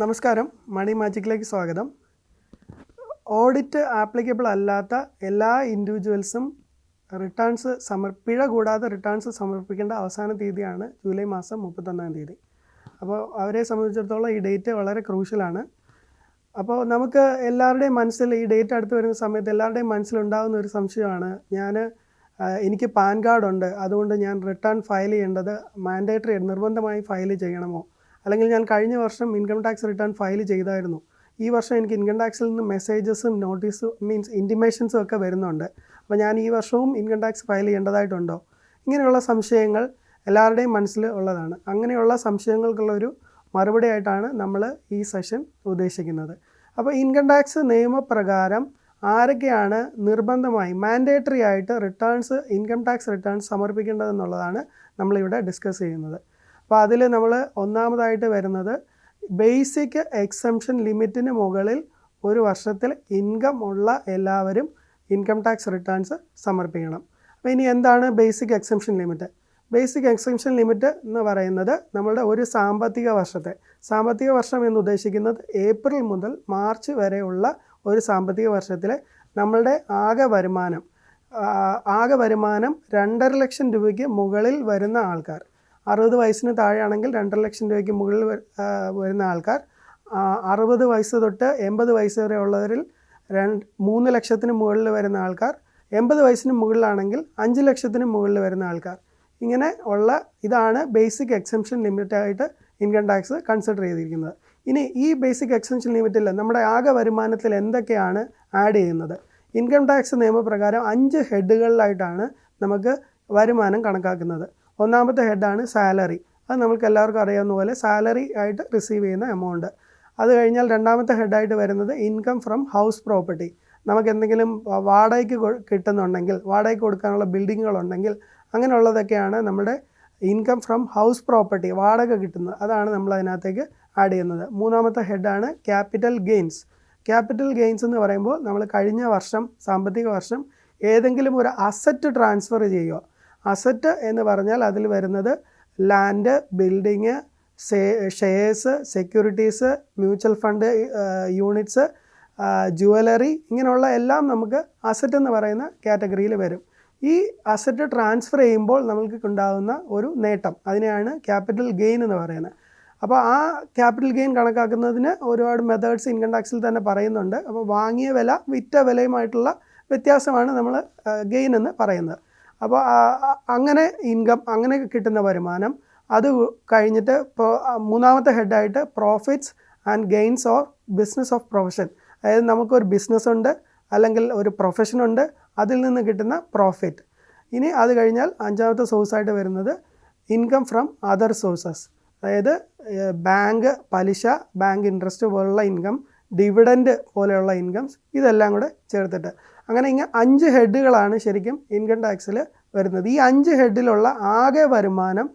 നമസ്കാരം, മണി മാജിക്കിലേക്ക് സ്വാഗതം. Audit applicable അല്ലാത്ത എല്ലാ ഇൻഡിവിജ്വൽസും റിട്ടേൺസ് പിഴ കൂടാതെ റിട്ടേൺസ് സമർപ്പിക്കേണ്ട അവസാന തീയതിയാണ് ജൂലൈ മാസം 31-ാം തീയതി. അപ്പോൾ അവരെ സംബന്ധിച്ചിടത്തോളം ഈ ഡേറ്റ് വളരെ ക്രൂഷ്യലാണ്. അപ്പോൾ നമുക്ക് എല്ലാവരുടെയും മനസ്സിൽ ഈ ഡേറ്റ് അടുത്ത് വരുന്ന സമയത്ത് എല്ലാവരുടെയും മനസ്സിലുണ്ടാകുന്ന ഒരു സംശയമാണ്, എനിക്ക് പാൻ കാർഡുണ്ട്, അതുകൊണ്ട് ഞാൻ റിട്ടേൺ ഫയൽ ചെയ്യേണ്ടത് മാൻഡേറ്ററി നിർബന്ധമായി ഫയൽ ചെയ്യണമോ? അല്ലെങ്കിൽ ഞാൻ കഴിഞ്ഞ വർഷം ഇൻകം ടാക്സ് റിട്ടേൺ ഫയൽ ചെയ്തായിരുന്നു, ഈ വർഷം എനിക്ക് ഇൻകം ടാക്സിൽ നിന്ന് മെസ്സേജസും ഇൻറ്റിമേഷൻസും ഒക്കെ വരുന്നുണ്ട്, അപ്പോൾ ഞാൻ ഈ വർഷവും ഇൻകം ടാക്സ് ഫയൽ ചെയ്യേണ്ടതായിട്ടുണ്ടോ? ഇങ്ങനെയുള്ള സംശയങ്ങൾ എല്ലാവരുടെയും മനസ്സിൽ ഉള്ളതാണ്. അങ്ങനെയുള്ള സംശയങ്ങൾക്കുള്ളൊരു മറുപടി ആയിട്ടാണ് നമ്മൾ ഈ സെഷൻ ഉദ്ദേശിക്കുന്നത്. അപ്പോൾ ഇൻകം ടാക്സ് നിയമപ്രകാരം ആരൊക്കെയാണ് നിർബന്ധമായി മാൻഡേറ്ററി ആയിട്ട് ഇൻകം ടാക്സ് റിട്ടേൺസ് സമർപ്പിക്കേണ്ടതെന്നുള്ളതാണ് നമ്മളിവിടെ ഡിസ്കസ് ചെയ്യുന്നത്. അപ്പോൾ അതിൽ നമ്മൾ ഒന്നാമതായിട്ട് വരുന്നത് ബേസിക് എക്സംഷൻ ലിമിറ്റിന് മുകളിൽ ഒരു വർഷത്തിൽ ഇൻകം ഉള്ള എല്ലാവരും ഇൻകം ടാക്സ് റിട്ടേൺസ് സമർപ്പിക്കണം. അപ്പോൾ ഇനി എന്താണ് basic exemption limit? Basic exemption limit എന്ന് പറയുന്നത് നമ്മളുടെ ഒരു സാമ്പത്തിക വർഷം എന്ന് ഉദ്ദേശിക്കുന്നത് ഏപ്രിൽ മുതൽ മാർച്ച് വരെയുള്ള ഒരു സാമ്പത്തിക വർഷത്തിലെ നമ്മളുടെ ആകെ വരുമാനം 2.5 ലക്ഷം രൂപയ്ക്ക് മുകളിൽ വരുന്ന ആൾക്കാർ, 60 വയസ്സിന് താഴെയാണെങ്കിൽ 2.5 ലക്ഷം രൂപയ്ക്ക് മുകളിൽ വരുന്ന ആൾക്കാർ, 60 വയസ്സ് തൊട്ട് 80 വയസ്സ് വരെ ഉള്ളവരിൽ 3 ലക്ഷത്തിന് മുകളിൽ വരുന്ന ആൾക്കാർ, 80 വയസ്സിന് മുകളിലാണെങ്കിൽ 5 ലക്ഷത്തിന് മുകളിൽ വരുന്ന ആൾക്കാർ, ഇങ്ങനെ ഉള്ള ഇതാണ് ബേസിക് എക്സംഷൻ ലിമിറ്റായിട്ട് ഇൻകം ടാക്സ് കൺസിഡർ ചെയ്തിരിക്കുന്നത്. ഇനി ഈ ബേസിക് എക്സംഷൻ ലിമിറ്റിൽ നമ്മുടെ ആകെ വരുമാനത്തിൽ എന്തൊക്കെയാണ് ആഡ് ചെയ്യുന്നത്? ഇൻകം ടാക്സ് നിയമപ്രകാരം 5 ഹെഡുകളിലായിട്ടാണ് നമുക്ക് വരുമാനം കണക്കാക്കുന്നത്. ഒന്നാമത്തെ ഹെഡാണ് സാലറി. അത് നമുക്ക് എല്ലാവർക്കും അറിയാവുന്ന പോലെ സാലറി ആയിട്ട് റിസീവ് ചെയ്യുന്ന എമൗണ്ട്. അത് കഴിഞ്ഞാൽ രണ്ടാമത്തെ ഹെഡായിട്ട് വരുന്നത് ഇൻകം ഫ്രം ഹൗസ് പ്രോപ്പർട്ടി. നമുക്ക് എന്തെങ്കിലും വാടകയ്ക്ക് കിട്ടുന്നുണ്ടെങ്കിൽ, വാടകയ്ക്ക് കൊടുക്കാനുള്ള ബിൽഡിങ്ങുകളുണ്ടെങ്കിൽ അങ്ങനെയുള്ളതൊക്കെയാണ് നമ്മുടെ ഇൻകം ഫ്രം ഹൗസ് പ്രോപ്പർട്ടി, വാടക കിട്ടുന്നത്. അതാണ് നമ്മൾ അതിനകത്തേക്ക് ആഡ് ചെയ്യുന്നത്. മൂന്നാമത്തെ ഹെഡാണ് ക്യാപിറ്റൽ ഗെയിൻസ്. ക്യാപിറ്റൽ ഗെയിൻസ് എന്ന് പറയുമ്പോൾ നമ്മൾ കഴിഞ്ഞ വർഷം സാമ്പത്തിക വർഷം ഏതെങ്കിലും ഒരു അസറ്റ് ട്രാൻസ്ഫർ ചെയ്യുക. അസറ്റ് എന്ന് പറഞ്ഞാൽ അതിൽ വരുന്നത് land, building, shares, securities, mutual fund units, jewellery, ഇങ്ങനെയുള്ള എല്ലാം നമുക്ക് അസറ്റ് എന്ന് പറയുന്ന കാറ്റഗറിയിൽ വരും. ഈ അസറ്റ് ട്രാൻസ്ഫർ ചെയ്യുമ്പോൾ നമ്മൾക്ക് ഉണ്ടാകുന്ന ഒരു നേട്ടം, അതിനെയാണ് ക്യാപിറ്റൽ ഗെയിൻ എന്ന് പറയുന്നത്. അപ്പോൾ ആ ക്യാപിറ്റൽ ഗെയിൻ കണക്കാക്കുന്നതിന് ഒരുപാട് മെത്തേഡ്സ് ഇൻകം ടാക്സിൽ തന്നെ പറയുന്നുണ്ട്. അപ്പോൾ വാങ്ങിയ വില വിറ്റ വിലയുമായിട്ടുള്ള വ്യത്യാസമാണ് നമ്മൾ ഗെയിൻ എന്ന് പറയുന്നത്. അപ്പോൾ അങ്ങനെ കിട്ടുന്ന വരുമാനം, അത് കഴിഞ്ഞിട്ട് മൂന്നാമത്തെ ഹെഡായിട്ട് profits and gains or business of profession. അതായത് നമുക്കൊരു ബിസിനസ്സുണ്ട് അല്ലെങ്കിൽ ഒരു പ്രൊഫഷനുണ്ട്, അതിൽ നിന്ന് കിട്ടുന്ന പ്രോഫിറ്റ്. ഇനി അത് കഴിഞ്ഞാൽ അഞ്ചാമത്തെ സോഴ്സായിട്ട് വരുന്നത് ഇൻകം ഫ്രം അതർ സോഴ്സസ്. അതായത് ബാങ്ക് പലിശ, ബാങ്ക് ഇൻട്രസ്റ്റ് പോലുള്ള ഇൻകം, ഡിവിഡൻഡ് പോലെയുള്ള ഇൻകംസ്, ഇതെല്ലാം കൂടെ ചേർത്തിട്ട് അങ്ങനെ 5 ഹെഡുകളാണ് ശരിക്കും ഇൻകം ടാക്സിൽ വരുന്നത്. ഈ 5 ഹെഡിലുള്ള ആകെ വരുമാനം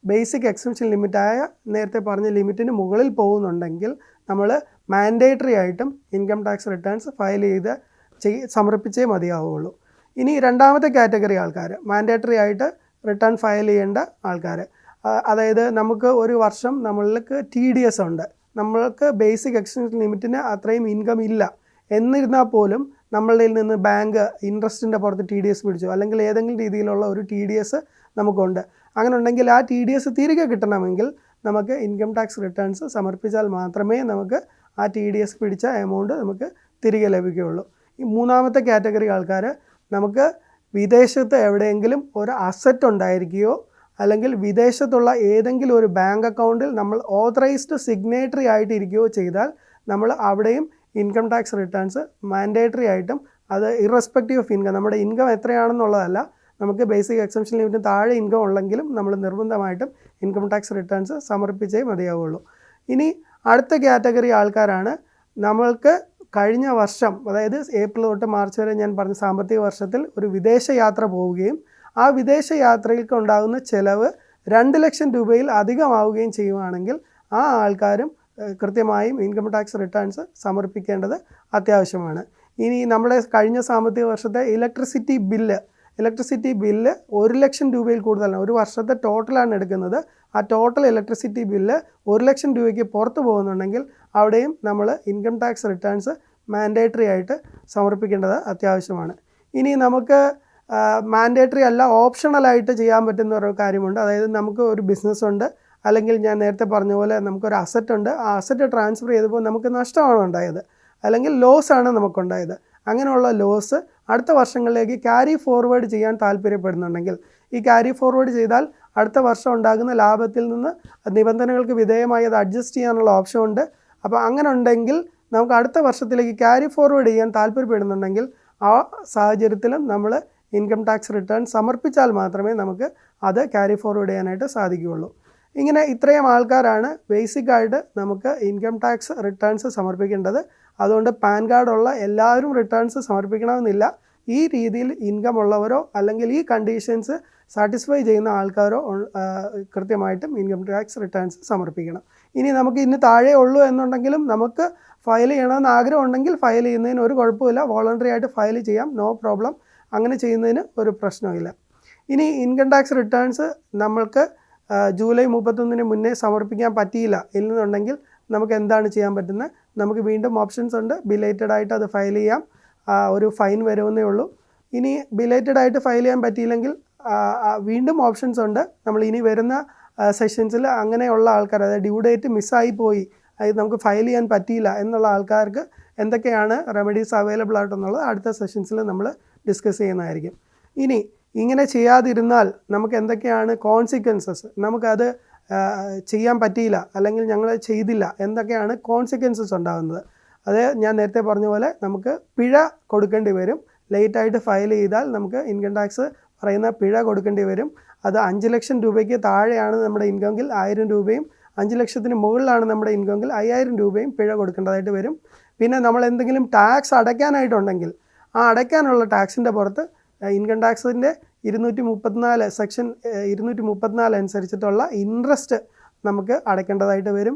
ബേസിക് എക്സംഷൻ ലിമിറ്റായ നേരത്തെ പറഞ്ഞ ലിമിറ്റിന് മുകളിൽ പോകുന്നുണ്ടെങ്കിൽ നമ്മൾ മാൻഡേറ്ററി ആയിട്ടും ഇൻകം ടാക്സ് റിട്ടേൺസ് ഫയൽ സമർപ്പിച്ചേ മതിയാവുള്ളൂ. ഇനി രണ്ടാമത്തെ കാറ്റഗറി ആൾക്കാർ, മാൻഡേറ്ററി ആയിട്ട് റിട്ടേൺ ഫയൽ ചെയ്യേണ്ട ആൾക്കാർ. അതായത് നമുക്ക് ഒരു വർഷം നമ്മൾക്ക് TDS ഉണ്ട്, നമ്മൾക്ക് ബേസിക് എക്സംഷൻ ലിമിറ്റിന് അത്രയും ഇൻകം ഇല്ല, എന്നിരുന്നാൽ പോലും നമ്മളുടെ നിന്ന് ബാങ്ക് ഇൻട്രസ്റ്റിൻ്റെ പുറത്ത് TDS പിടിച്ചു, അല്ലെങ്കിൽ ഏതെങ്കിലും രീതിയിലുള്ള ഒരു TDS നമുക്കുണ്ട്. അങ്ങനെ ഉണ്ടെങ്കിൽ ആ TDS തിരികെ കിട്ടണമെങ്കിൽ നമുക്ക് ഇൻകം ടാക്സ് റിട്ടേൺസ് സമർപ്പിച്ചാൽ മാത്രമേ നമുക്ക് ആ TDS പിടിച്ച എമൗണ്ട് നമുക്ക് തിരികെ ലഭിക്കുകയുള്ളൂ. ഈ മൂന്നാമത്തെ കാറ്റഗറി ആൾക്കാർ, നമുക്ക് വിദേശത്ത് എവിടെയെങ്കിലും ഒരു അസറ്റ് ഉണ്ടായിരിക്കുകയോ അല്ലെങ്കിൽ വിദേശത്തുള്ള ഏതെങ്കിലും ഒരു ബാങ്ക് അക്കൗണ്ടിൽ നമ്മൾ ഓതറൈസ്ഡ് സിഗ്നേറ്ററി ആയിട്ടിരിക്കുകയോ ചെയ്താൽ നമ്മൾ അവിടെയും ഇൻകം ടാക്സ് റിട്ടേൺസ് മാൻഡേറ്ററി ആയിട്ടും, അത് ഇറസ്പെക്റ്റീവ് ഓഫ് ഇൻകം, നമ്മുടെ ഇൻകം എത്രയാണെന്നുള്ളതല്ല, നമുക്ക് ബേസിക് എക്സംഷൻ ലിമിറ്റിന് താഴെ ഇൻകം ഉള്ളെങ്കിലും നമ്മൾ നിർബന്ധമായിട്ടും ഇൻകം ടാക്സ് റിട്ടേൺസ് സമർപ്പിച്ചേ മതിയാവുള്ളൂ. ഇനി അടുത്ത കാറ്റഗറി ആൾക്കാരാണ്, നമ്മൾക്ക് കഴിഞ്ഞ വർഷം, അതായത് ഏപ്രിൽ തൊട്ട് മാർച്ച് വരെ ഞാൻ പറഞ്ഞ സാമ്പത്തിക വർഷത്തിൽ ഒരു വിദേശ യാത്ര പോവുകയും ആ വിദേശ യാത്രയിലേക്ക് ഉണ്ടാകുന്ന ചിലവ് 2 ലക്ഷം രൂപയിൽ അധികമാവുകയും ചെയ്യുകയാണെങ്കിൽ ആ ആൾക്കാരും കൃത്യമായും ഇൻകം ടാക്സ് റിട്ടേൺസ് സമർപ്പിക്കേണ്ടത് അത്യാവശ്യമാണ്. ഇനി നമ്മുടെ കഴിഞ്ഞ സാമ്പത്തിക വർഷത്തെ ഇലക്ട്രിസിറ്റി ബില്ല് ഇലക്ട്രിസിറ്റി ബില്ല് 1,00,000 രൂപയിൽ കൂടുതലാണ്, ഒരു വർഷത്തെ ടോട്ടലാണ് എടുക്കുന്നത്, ആ ടോട്ടൽ ഇലക്ട്രിസിറ്റി ബില്ല് 1,00,000 രൂപയ്ക്ക് പുറത്ത് പോകുന്നുണ്ടെങ്കിൽ അവിടെയും നമ്മൾ ഇൻകം ടാക്സ് റിട്ടേൺസ് മാൻഡേറ്ററി ആയിട്ട് സമർപ്പിക്കേണ്ടത് അത്യാവശ്യമാണ്. ഇനി നമുക്ക് മാൻഡേറ്ററി അല്ല, ഓപ്ഷണലായിട്ട് ചെയ്യാൻ പറ്റുന്ന ഒരു കാര്യമുണ്ട്. അതായത് നമുക്ക് ഒരു ബിസിനസ് ഉണ്ട്, അല്ലെങ്കിൽ ഞാൻ നേരത്തെ പറഞ്ഞ പോലെ നമുക്കൊരു അസറ്റ് ഉണ്ട്, ആ അസറ്റ് ട്രാൻസ്ഫർ ചെയ്തപ്പോൾ നമുക്ക് നഷ്ടമാണ് ഉണ്ടായത്, അല്ലെങ്കിൽ ലോസാണ് നമുക്കുണ്ടായത്. അങ്ങനെയുള്ള ലോസ് അടുത്ത വർഷങ്ങളിലേക്ക് ക്യാരി ഫോർവേഡ് ചെയ്യാൻ താല്പര്യപ്പെടുന്നുണ്ടെങ്കിൽ, ഈ ക്യാരി ഫോർവേഡ് ചെയ്താൽ അടുത്ത വർഷം ഉണ്ടാകുന്ന ലാഭത്തിൽ നിന്ന് നിബന്ധനകൾക്ക് വിധേയമായി അത് അഡ്ജസ്റ്റ് ചെയ്യാനുള്ള ഓപ്ഷൻ ഉണ്ട്. അപ്പോൾ അങ്ങനെ ഉണ്ടെങ്കിൽ നമുക്ക് അടുത്ത വർഷത്തിലേക്ക് ക്യാരി ഫോർവേഡ് ചെയ്യാൻ താല്പര്യപ്പെടുന്നുണ്ടെങ്കിൽ ആ സാഹചര്യത്തിലും നമ്മൾ ഇൻകം ടാക്സ് റിട്ടേൺ സമർപ്പിച്ചാൽ മാത്രമേ നമുക്ക് അത് ക്യാരി ഫോർവേഡ് ചെയ്യാനായിട്ട് സാധിക്കുകയുള്ളൂ. ഇങ്ങനെ ഇത്രയും ആൾക്കാരാണ് ബേസിക്കായിട്ട് നമുക്ക് ഇൻകം ടാക്സ് റിട്ടേൺസ് സമർപ്പിക്കേണ്ടത്. അതുകൊണ്ട് പാൻ കാർഡുള്ള എല്ലാവരും റിട്ടേൺസ് സമർപ്പിക്കണമെന്നില്ല. ഈ രീതിയിൽ ഇൻകം ഉള്ളവരോ അല്ലെങ്കിൽ ഈ കണ്ടീഷൻസ് സാറ്റിസ്ഫൈ ചെയ്യുന്ന ആൾക്കാരോ കൃത്യമായിട്ടും ഇൻകം ടാക്സ് റിട്ടേൺസ് സമർപ്പിക്കണം. ഇനി നമുക്ക് ഇന്ന് താഴെ ഉള്ളൂ എന്നുണ്ടെങ്കിലും നമുക്ക് ഫയൽ ചെയ്യണമെന്ന് ആഗ്രഹം ഉണ്ടെങ്കിൽ ഫയൽ ചെയ്യുന്നതിന് ഒരു കുഴപ്പമില്ല, വോളണ്ടറി ആയിട്ട് ഫയൽ ചെയ്യാം, നോ പ്രോബ്ലം. അങ്ങനെ ചെയ്യുന്നതിന് ഒരു പ്രശ്നമില്ല. ഇനി ഇൻകം ടാക്സ് റിട്ടേൺസ് നമ്മൾക്ക് ജൂലൈ 31 മുന്നേ സമർപ്പിക്കാൻ പറ്റിയില്ല എന്നുണ്ടെങ്കിൽ നമുക്ക് എന്താണ് ചെയ്യാൻ പറ്റുന്നത്? നമുക്ക് വീണ്ടും ഓപ്ഷൻസ് ഉണ്ട്. ബിലേറ്റഡ് ആയിട്ട് അത് ഫയൽ ചെയ്യാം, ഒരു ഫൈൻ വരുമെന്നേ ഉള്ളൂ. ഇനി ബിലേറ്റഡ് ആയിട്ട് ഫയൽ ചെയ്യാൻ പറ്റിയില്ലെങ്കിൽ വീണ്ടും ഓപ്ഷൻസ് ഉണ്ട്. നമ്മൾ ഇനി വരുന്ന സെഷൻസിൽ അങ്ങനെയുള്ള ആൾക്കാർ, അതായത് ഡ്യൂ ഡേറ്റ് മിസ്സായി പോയി, അതായത് നമുക്ക് ഫയൽ ചെയ്യാൻ പറ്റിയില്ല എന്നുള്ള ആൾക്കാർക്ക് എന്തൊക്കെയാണ് റെമഡീസ് അവൈലബിൾ ആയിട്ടെന്നുള്ളത് അടുത്ത സെഷൻസിൽ നമ്മൾ ഡിസ്കസ് ചെയ്യുന്നതായിരിക്കും. ഇനി ഇങ്ങനെ ചെയ്യാതിരുന്നാൽ നമുക്ക് എന്തൊക്കെയാണ് കോൺസിക്വൻസസ്, നമുക്കത് ചെയ്യാൻ പറ്റിയില്ല അല്ലെങ്കിൽ ഞങ്ങൾ ചെയ്തില്ല, എന്തൊക്കെയാണ് കോൺസിക്വൻസസ് ഉണ്ടാകുന്നത്? അത് ഞാൻ നേരത്തെ പറഞ്ഞ പോലെ നമുക്ക് പിഴ കൊടുക്കേണ്ടി വരും. ലേറ്റായിട്ട് ഫയൽ ചെയ്താൽ നമുക്ക് ഇൻകം ടാക്സ് പറയുന്ന പിഴ കൊടുക്കേണ്ടി വരും. അത് 5 ലക്ഷം രൂപയ്ക്ക് താഴെയാണ് നമ്മുടെ ഇൻകമെങ്കിൽ 1000 രൂപയും, 5 ലക്ഷത്തിന് മുകളിലാണ് നമ്മുടെ ഇൻകമെങ്കിൽ 5000 രൂപയും പിഴ കൊടുക്കേണ്ടതായിട്ട് വരും. പിന്നെ നമ്മൾ എന്തെങ്കിലും ടാക്സ് അടയ്ക്കാനായിട്ടുണ്ടെങ്കിൽ ആ അടയ്ക്കാനുള്ള ടാക്സിൻ്റെ പുറത്ത് ഇൻകം ടാക്സിൻ്റെ 234 സെക്ഷൻ 234 അനുസരിച്ചിട്ടുള്ള ഇൻട്രസ്റ്റ് നമുക്ക് അടയ്ക്കേണ്ടതായിട്ട് വരും.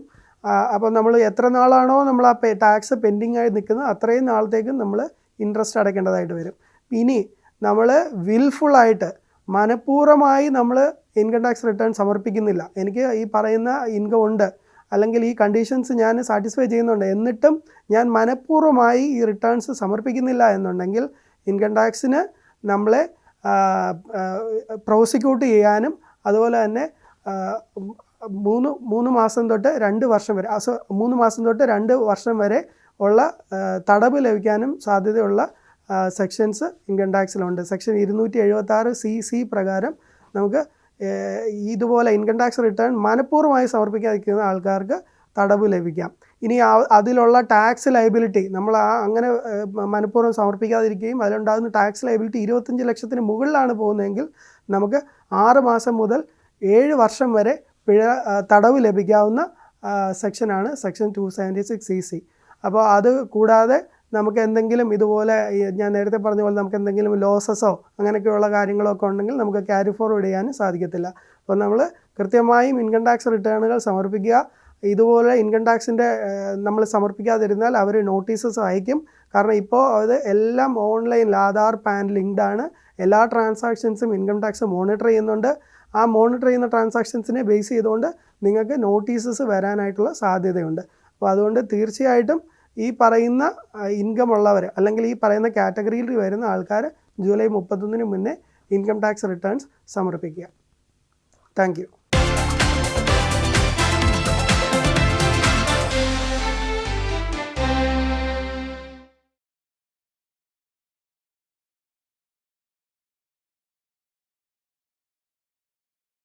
അപ്പോൾ നമ്മൾ എത്ര നാളാണോ നമ്മൾ ആ ടാക്സ് പെൻഡിങ് ആയി നിൽക്കുന്നത് അത്രയും നാളത്തേക്കും നമ്മൾ ഇൻട്രസ്റ്റ് അടയ്ക്കേണ്ടതായിട്ട് വരും. ഇനി നമ്മൾ വിൽഫുള്ളായിട്ട് മനഃപൂർവ്വമായി നമ്മൾ ഇൻകം ടാക്സ് റിട്ടേൺ സമർപ്പിക്കുന്നില്ല, എനിക്ക് ഈ പറയുന്ന ഇൻകം ഉണ്ട് അല്ലെങ്കിൽ ഈ കണ്ടീഷൻസ് ഞാൻ സാറ്റിസ്ഫൈ ചെയ്യുന്നുണ്ട്, എന്നിട്ടും ഞാൻ മനഃപൂർവ്വമായി ഈ റിട്ടേൺസ് സമർപ്പിക്കുന്നില്ല എന്നുണ്ടെങ്കിൽ ഇൻകം ടാക്സിന് നമ്മളെ പ്രോസിക്യൂട്ട് ചെയ്യാനും അതുപോലെ തന്നെ 3 മാസം തൊട്ട് 2 വർഷം വരെ 3 മാസം തൊട്ട് 2 വർഷം വരെ ഉള്ള തടവ് ലഭിക്കാനും സാധ്യതയുള്ള സെക്ഷൻസ് ഇൻകം ടാക്സിലുണ്ട്. സെക്ഷൻ 276 CC പ്രകാരം നമുക്ക് ഇതുപോലെ ഇൻകം ടാക്സ് റിട്ടേൺ മനഃപൂർവ്വമായി സമർപ്പിക്കാതിരിക്കുന്ന ആൾക്കാർക്ക് തടവ് ലഭിക്കാം. ഇനി അതിലുള്ള ടാക്സ് ലയബിലിറ്റി നമ്മൾ അങ്ങനെ മനഃപൂർവ്വം സമർപ്പിക്കാതിരിക്കുകയും അതിലുണ്ടാകുന്ന ടാക്സ് ലയബിലിറ്റി 25 ലക്ഷത്തിന് മുകളിലാണ് പോകുന്നതെങ്കിൽ നമുക്ക് 6 മാസം മുതൽ 7 വർഷം വരെ തടവ് ലഭിക്കാവുന്ന സെക്ഷനാണ് സെക്ഷൻ 276 CC. അപ്പോൾ അത് കൂടാതെ നമുക്ക് എന്തെങ്കിലും ഇതുപോലെ ഞാൻ നേരത്തെ പറഞ്ഞ പോലെ നമുക്ക് എന്തെങ്കിലും ലോസസോ അങ്ങനെയൊക്കെയുള്ള കാര്യങ്ങളൊക്കെ ഉണ്ടെങ്കിൽ നമുക്ക് ക്യാരി ഫോർവേഡ് ചെയ്യാനും സാധിക്കത്തില്ല. അപ്പോൾ നമ്മൾ കൃത്യമായും ഇൻകം ടാക്സ് റിട്ടേണുകൾ സമർപ്പിക്കുക. ഇതുപോലെ ഇൻകം ടാക്സിൻ്റെ നമ്മൾ സമർപ്പിക്കാതിരുന്നാൽ അവർ നോട്ടീസസ് അയക്കും. കാരണം ഇപ്പോൾ അത് എല്ലാം ഓൺലൈനിൽ ആധാർ പാൻ ലിങ്ക്ഡ് ആണ്. എല്ലാ ട്രാൻസാക്ഷൻസും ഇൻകം ടാക്സ് മോണിറ്റർ ചെയ്യുന്നുണ്ട്. ആ മോണിറ്റർ ചെയ്യുന്ന ട്രാൻസാക്ഷൻസിനെ ബേസ് ചെയ്തുകൊണ്ട് നിങ്ങൾക്ക് നോട്ടീസസ് വരാനായിട്ടുള്ള സാധ്യതയുണ്ട്. അപ്പോൾ അതുകൊണ്ട് തീർച്ചയായിട്ടും ഈ പറയുന്ന ഇൻകം ഉള്ളവർ അല്ലെങ്കിൽ ഈ പറയുന്ന കാറ്റഗറിയിൽ വരുന്ന ആൾക്കാർ ജൂലൈ 31 മുന്നേ ഇൻകം ടാക്സ് റിട്ടേൺസ് സമർപ്പിക്കുക. Thank you.